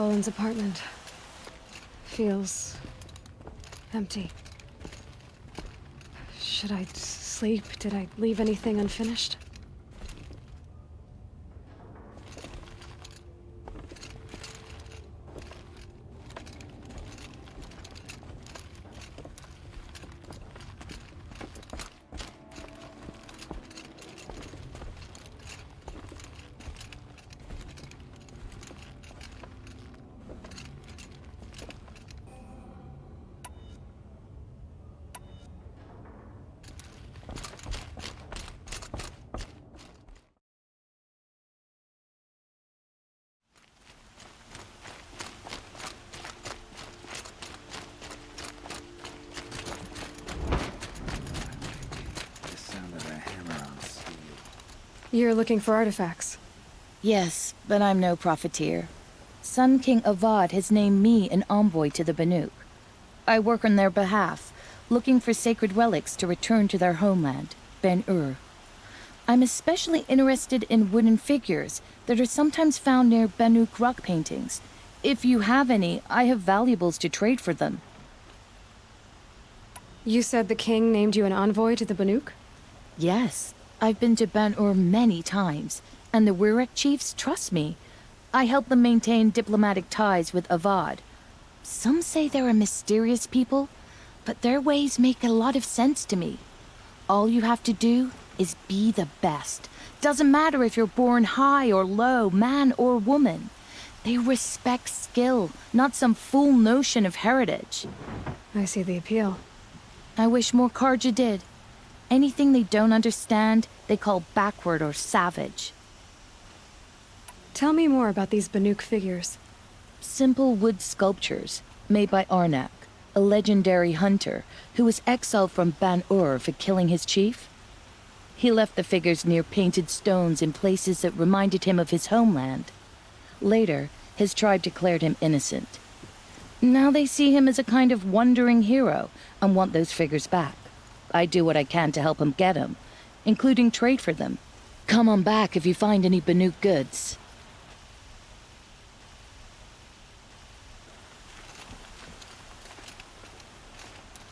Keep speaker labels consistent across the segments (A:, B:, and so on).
A: Owen's apartment feels empty. Should I sleep? Did I leave anything unfinished? You're looking for artifacts?
B: Yes, but I'm no profiteer. Sun King Avad has named me an envoy to the Banuk. I work on their behalf, looking for sacred relics to return to their homeland, Ben-Ur. I'm especially interested in wooden figures that are sometimes found near Banuk rock paintings. If you have any, I have valuables to trade for them.
A: You said the king named you an envoy to the Banuk?
B: Yes, I've been to Ben-Ur many times, and the Wirek chiefs trust me. I help them maintain diplomatic ties with Avad. Some say they're a mysterious people, but their ways make a lot of sense to me. All you have to do is be the best. Doesn't matter if you're born high or low, man or woman. They respect skill, not some fool notion of heritage.
A: I see the appeal.
B: I wish more Karja did. Anything they don't understand, they call backward or savage.
A: Tell me more about these Banuk figures.
B: Simple wood sculptures, made by Arnak, a legendary hunter who was exiled from Ban-Ur for killing his chief. He left the figures near painted stones in places that reminded him of his homeland. Later, his tribe declared him innocent. Now they see him as a kind of wandering hero and want those figures back. I do what I can to help him get them, including trade for them. Come on back if you find any Banuk goods.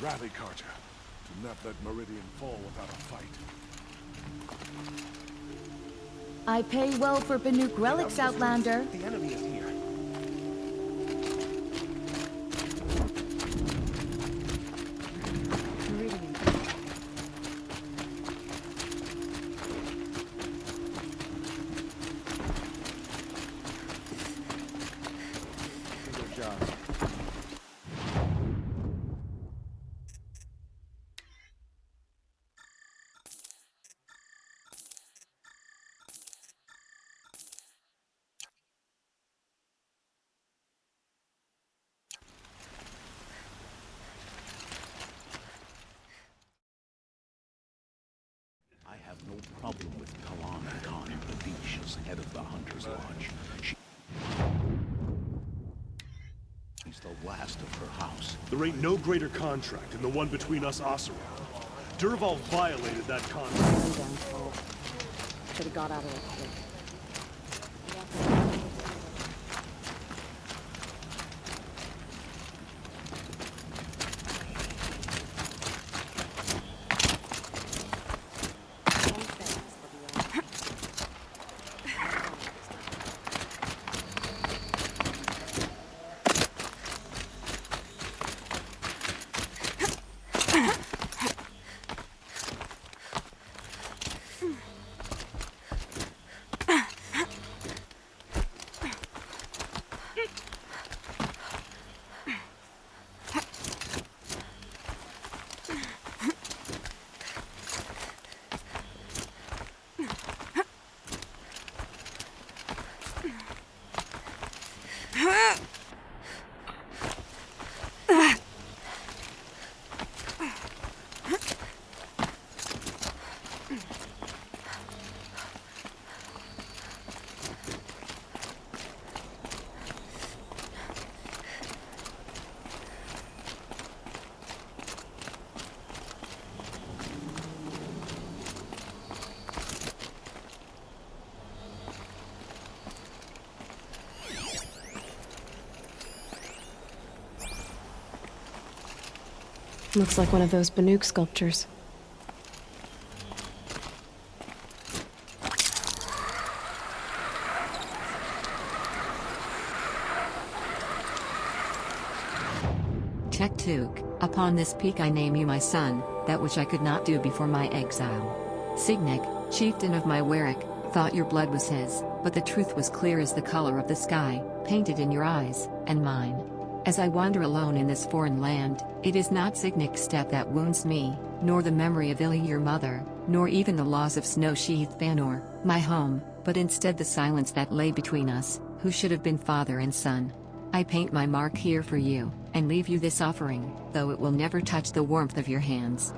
C: Rally, Carter. Do not let Meridian fall without a fight.
B: I pay well for Banuk relics, Outlander.
D: The enemy is here. Good job.
E: I have no problem with Kalana Khan in Pradesh as head of the Hunter's Lodge. She's the last of her house.
C: There ain't no greater contract than the one between us Oseram. Dervahl violated that contract.
F: Should have got out of it quick.
A: Looks like one of those Banuk sculptures.
D: Tuk, upon this peak I name you my son, that which I could not do before my exile. Signic, chieftain of my Werik, thought your blood was his, but the truth was clear as the color of the sky, painted in your eyes, and mine. As I wander alone in this foreign land, it is not Signic's step that wounds me, nor the memory of Illy your mother, nor even the laws of snow-sheathed Banur, my home, but instead the silence that lay between us, who should have been father and son. I paint my mark here for you, and leave you this offering, though it will never touch the warmth of your hands.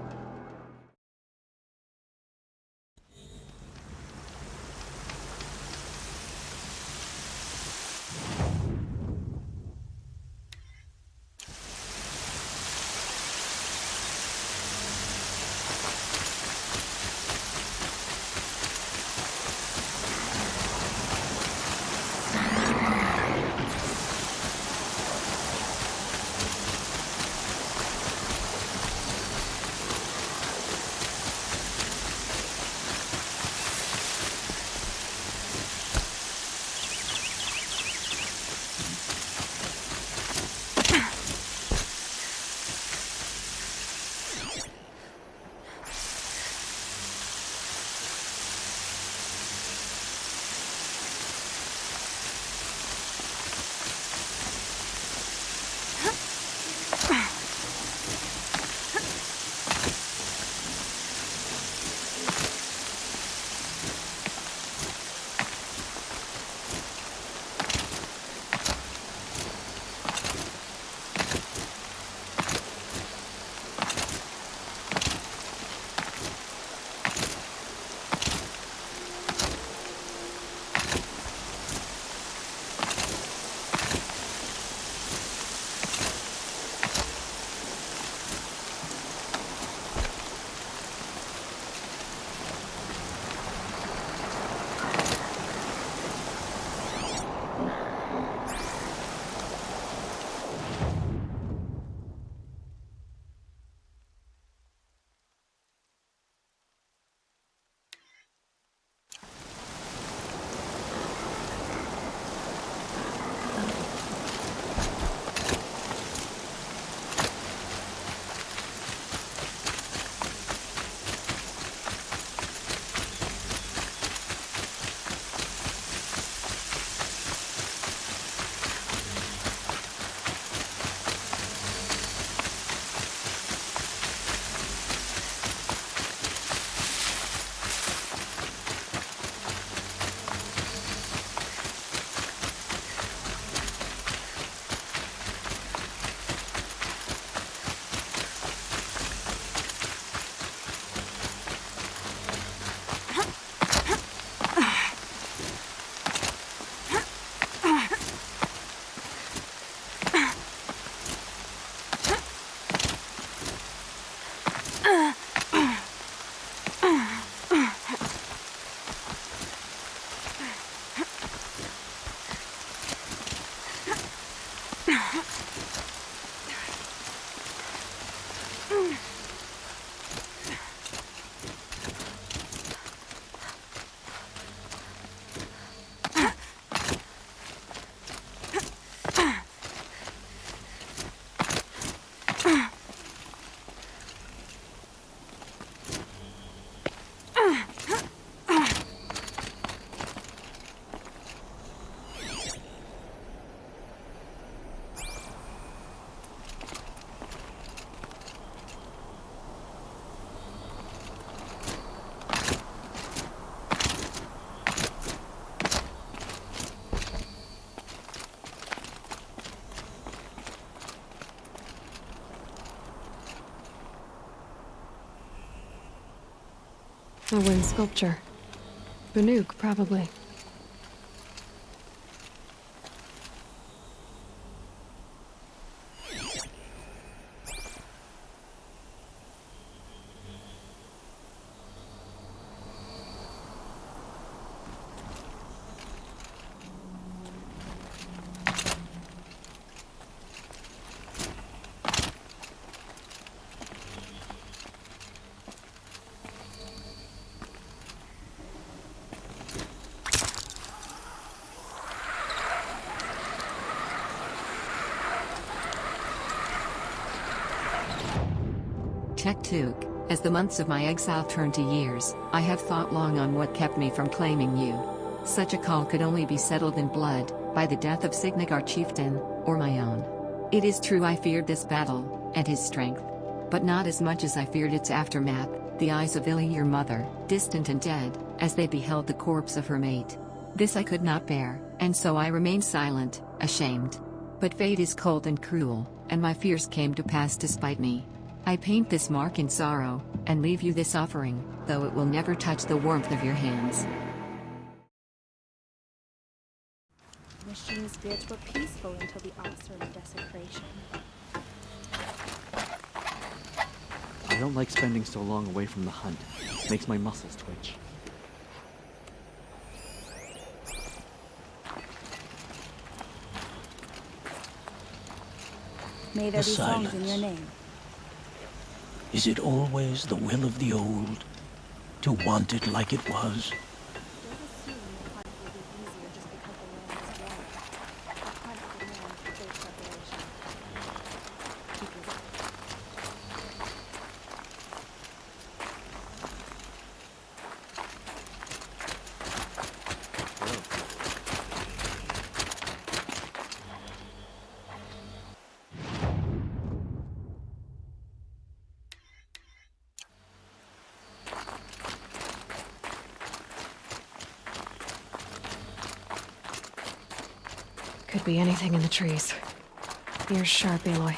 A: A wind sculpture. Banuk, probably.
D: Tektuk, as the months of my exile turn to years, I have thought long on what kept me from claiming you. Such a call could only be settled in blood, by the death of Signagar chieftain, or my own. It is true I feared this battle, and his strength. But not as much as I feared its aftermath, the eyes of Illy your mother, distant and dead, as they beheld the corpse of her mate. This I could not bear, and so I remained silent, ashamed. But fate is cold and cruel, and my fears came to pass despite me. I paint this mark in sorrow, and leave you this offering, though it will never touch the warmth of your hands.
G: Machine spirits were peaceful until the onslaught of desecration.
H: I don't like spending so long away from the hunt. Makes my muscles twitch.
G: May there
I: The
G: be songs in
I: silence.
G: your name.
I: Is it always the will of the old to want it like it was?
G: Don't assume the hunt will be easier just because the land is warmer. The hunt demands great preparation. Keep your
A: Could be anything in the trees. Ears sharp, Aloy.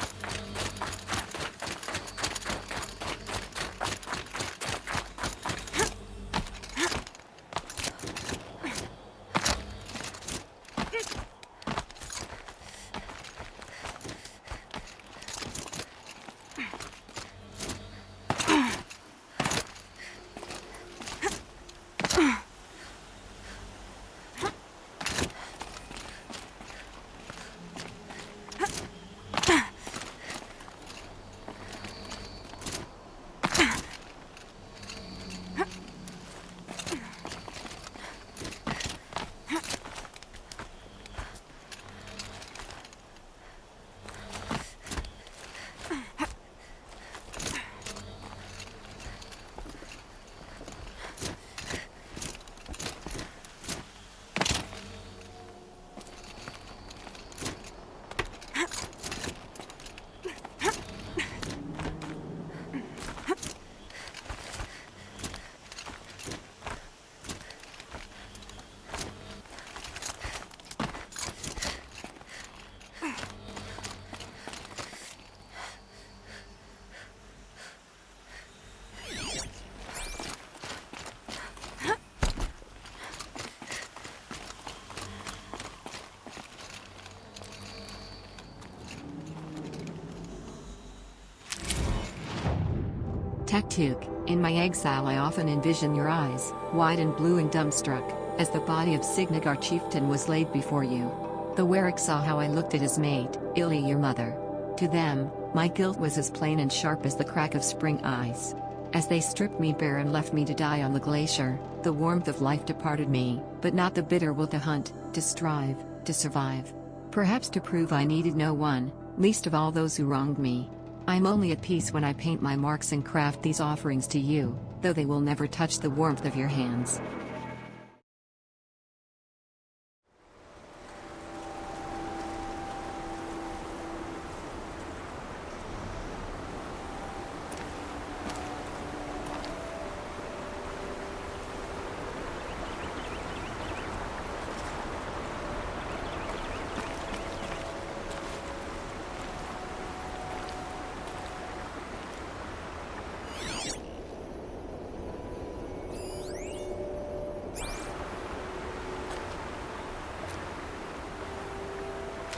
D: Tektuk, in my exile I often envision your eyes, wide and blue and dumbstruck, as the body of Signagar chieftain was laid before you. The Warwick saw how I looked at his mate, Illy your mother. To them, my guilt was as plain and sharp as the crack of spring ice. As they stripped me bare and left me to die on the glacier, the warmth of life departed me, but not the bitter will to hunt, to strive, to survive. Perhaps to prove I needed no one, least of all those who wronged me. I'm only at peace when I paint my marks and craft these offerings to you, though they will never touch the warmth of your hands.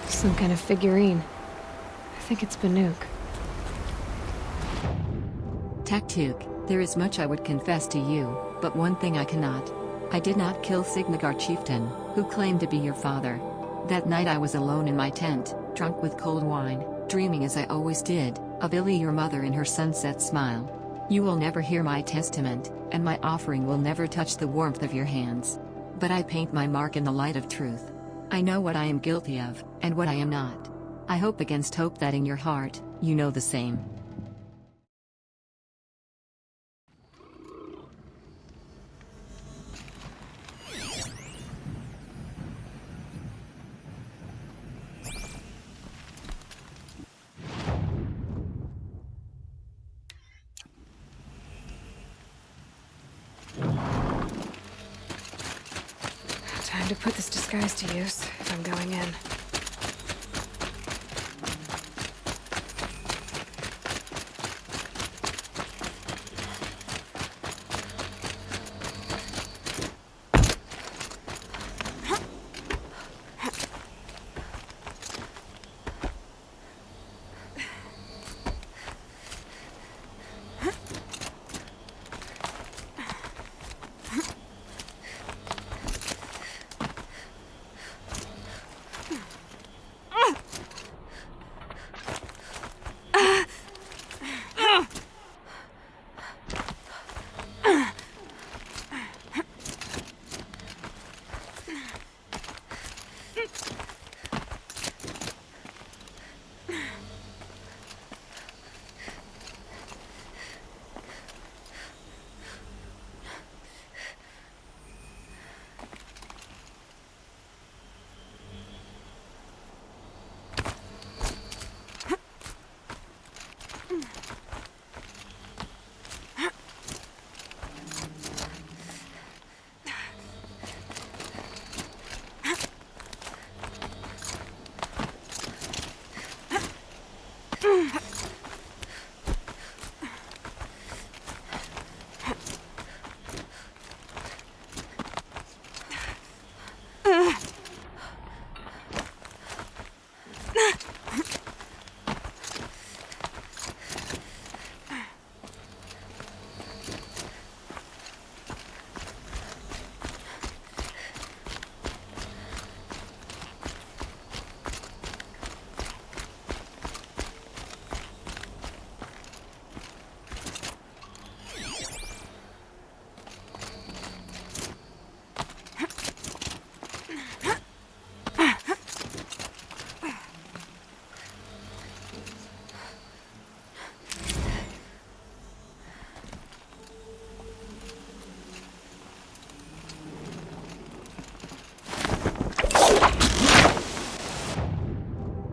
A: Some kind of figurine. I think it's Banuk.
D: Tektuk, there is much I would confess to you, but one thing I cannot. I did not kill Signagar chieftain, who claimed to be your father. That night I was alone in my tent, drunk with cold wine, dreaming as I always did, of Illy your mother in her sunset smile. You will never hear my testament, and my offering will never touch the warmth of your hands. But I paint my mark in the light of truth. I know what I am guilty of, and what I am not. I hope against hope that in your heart, you know the same.
A: to put this disguise to use if I'm going in.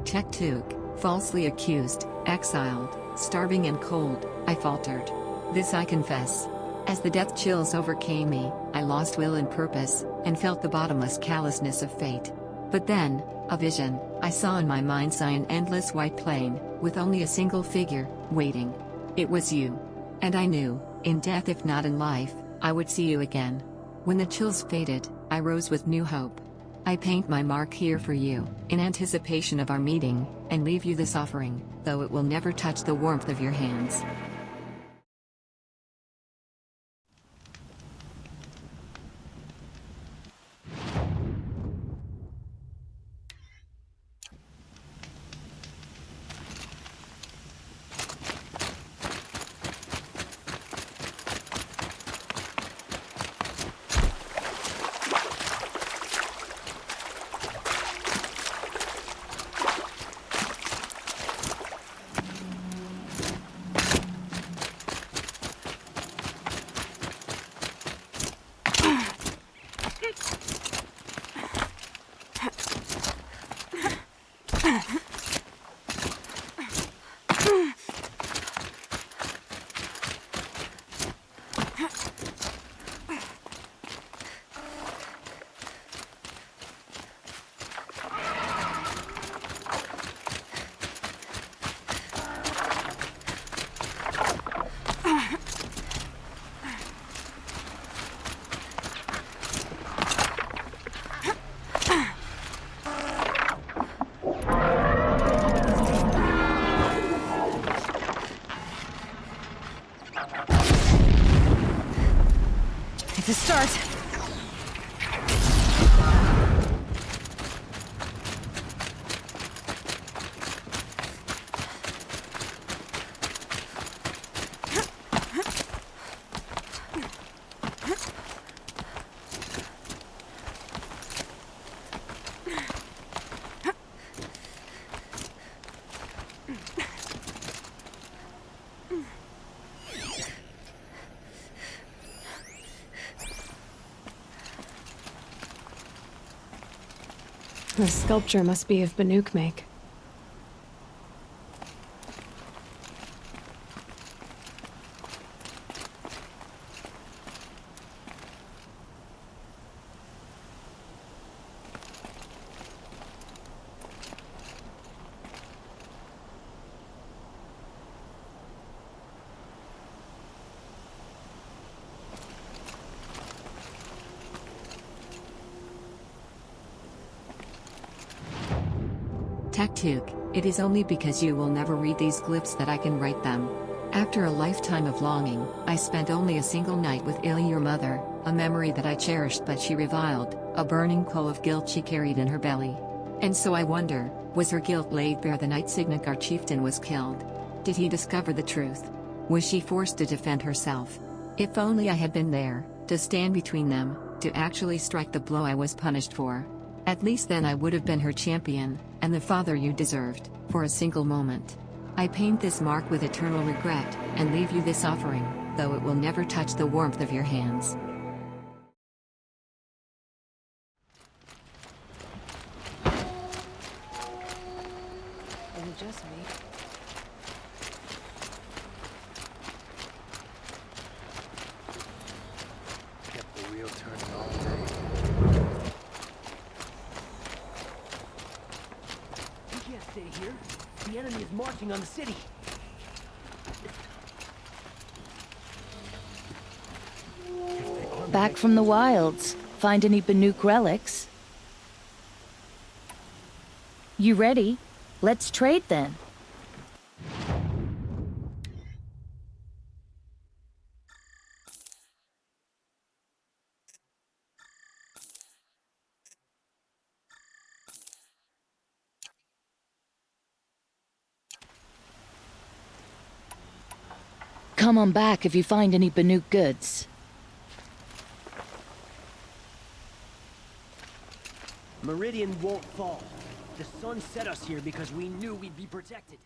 D: Tektuk, falsely accused, exiled, starving and cold, I faltered. This I confess. As the death chills overcame me, I lost will and purpose, and felt the bottomless callousness of fate. But then, a vision, I saw in my mind's eye an endless white plain, with only a single figure, waiting. It was you. And I knew, in death if not in life, I would see you again. When the chills faded, I rose with new hope. I paint my mark here for you, in anticipation of our meeting, and leave you this offering, though it will never touch the warmth of your hands.
A: To start. The sculpture must be of Banuk make.
D: Tektuk, it is only because you will never read these glyphs that I can write them. After a lifetime of longing, I spent only a single night with Illy your mother, a memory that I cherished but she reviled, a burning coal of guilt she carried in her belly. And so I wonder, was her guilt laid bare the night Signic our chieftain was killed? Did he discover the truth? Was she forced to defend herself? If only I had been there, to stand between them, to actually strike the blow I was punished for. At least then I would have been her champion, and the father you deserved, for a single moment. I paint this mark with eternal regret, and leave you this offering, though it will never touch the warmth of your hands.
A: Is it just me?
J: Kept the wheel turning all day.
I: We can't stay here. The enemy is marching on the city.
B: Back from the wilds. Find any Banuk relics? You ready? Let's trade then. Come on back if you find any Banuk goods.
I: Meridian won't fall. The sun set us here because we knew we'd be protected.